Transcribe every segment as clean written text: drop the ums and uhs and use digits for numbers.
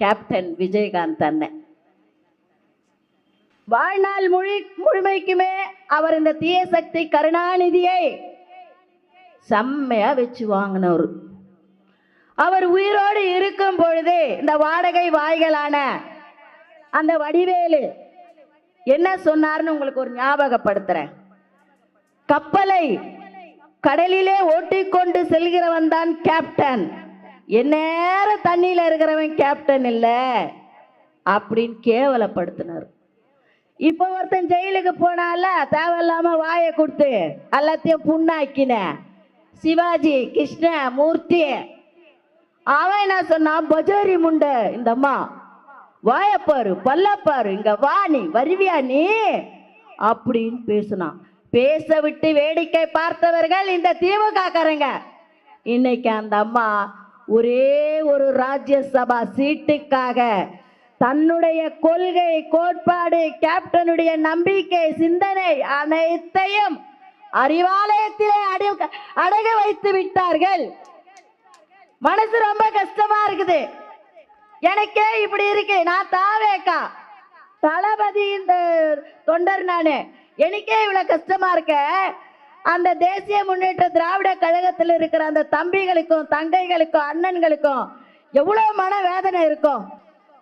Captain Vijayakanth அண்ணன். வாழ்நாள் முழுமைக்குமே அவர் இந்த தீய சக்தி கருணாநிதியை செம்மையா வச்சு வாங்கினவர். அவர் உயிரோடு இருக்கும் பொழுது இந்த வாடகை வாய்களான அந்த வடிவேலு என்ன சொன்னார்னு உங்களுக்கு ஒரு ஞாபகப்படுத்துறேன். கப்பலை கடலிலே ஓட்டிக்கொண்டு செல்கிறவன் தான் கேப்டன், எந்நேரம் தண்ணியில இருக்கிறவன் கேப்டன் இல்ல அப்படின்னு கேவலப்படுத்தினார். இப்ப ஒருத்தன் ஜெயிலுக்கு போனால தேவையில்லாம வாயை கொடுத்து எல்லாத்தையும் புண்ணாக்கின சிவாஜி கிருஷ்ண மூர்த்தி, அவன் என்ன சொன்னான், பஜாரி முண்டை இந்த அம்மா வாயப்பாரு பல்லப்பாரு இங்க வா நீ வருவியா நீ அப்படின்னு பேசினான். பேச விட்டு வேடிக்கை பார்த்தவர்கள் இந்த திமுக காரங்க. இன்னைக்கு அந்த அம்மா ஒரே ஒரு ராஜ்யசபா சீட்டுக்காக தன்னுடைய கொள்கை கோட்பாடு கேப்டனுடைய நம்பிக்கை சிந்தனை அனைத்தையும் அறிவாலயத்திலே அடக வைத்து விட்டார்கள். மனசு ரொம்ப கஷ்டமா இருக்குது. எனக்கே இப்படி இருக்கு. நான் தாவேக்கா தளபதி இந்த தொண்டர் நானு, எனக்கே இவ்வளவு கஷ்டமா இருக்க. அந்த தேசிய முன்னேற்ற திராவிட கழகத்தில் இருக்கிற அந்த தம்பிகளுக்கும் தங்கைகளுக்கும் அண்ணன்களுக்கும் எவ்வளவு மன வேதனை இருக்கும்.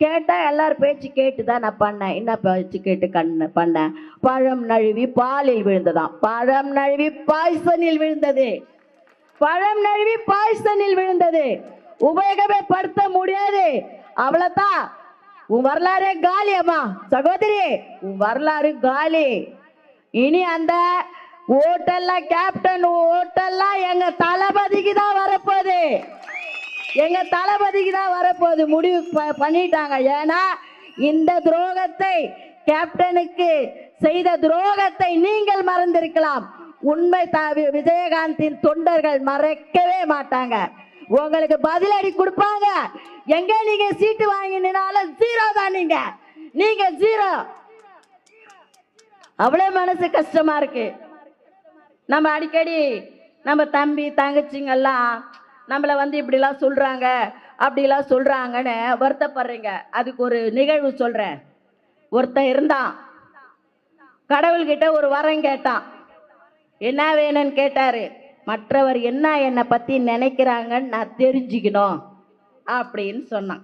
கேட்டா எல்லாரும் பேச்சு கேட்டுதான் நான் பண்ணேன். என்ன பேச்சு கேட்டு பண்ணேன்? பழம் நழுவி பாலில் விழுந்ததாம். பழம் நழுவி பாய்சனில் விழுந்தது. பழம் நழுவி பாய்சனில் விழுந்தது. உபயோகமே படுத்த முடியாது. அவ்வளவுதான். உன் வரலாறு காலி அம்மா சகோதரி, உன் வரலாறு காலி. இனி அந்த ஓட்டெல்லாம் கேப்டன் ஓட்டெல்லாம் எங்க தளபதிக்கு தான் வரப்போகுது. எங்க தளபதிக்கு தான் வரப்போகுது. முடிவு பண்ணிட்டாங்க. ஏன்னா இந்த துரோகத்தை, கேப்டனுக்கு செய்த துரோகத்தை நீங்கள் மறந்திருக்கலாம். உண்மை விஜயகாந்தின் தொண்டர்கள் மறக்கவே மாட்டாங்க. உங்களுக்கு பதிலடி கொடுப்பாங்க. எங்க நீங்க சீட்டு வாங்கினாலும் ஜீரோ தான். நீங்க ஜீரோ. அவ்வளவு மனசு கஷ்டமா இருக்கு. நம்ம அடிக்கடி நம்ம தம்பி தங்கச்சிங்கெல்லாம் நம்மளை இப்படிலாம் சொல்றாங்க அப்படிலாம் சொல்றாங்கன்னு வருத்தப்படுறீங்க. அதுக்கு ஒரு நிகழ்வு சொல்றேன். ஒருத்தன் இருந்தான், கடவுள்கிட்ட ஒரு வரம் கேட்டான். என்ன வேணும்னு கேட்டாரு. மற்றவர் என்ன என்னை பத்தி நினைக்கிறாங்கன்னு நான் தெரிஞ்சுக்கணும் அப்படின்னு சொன்னான்.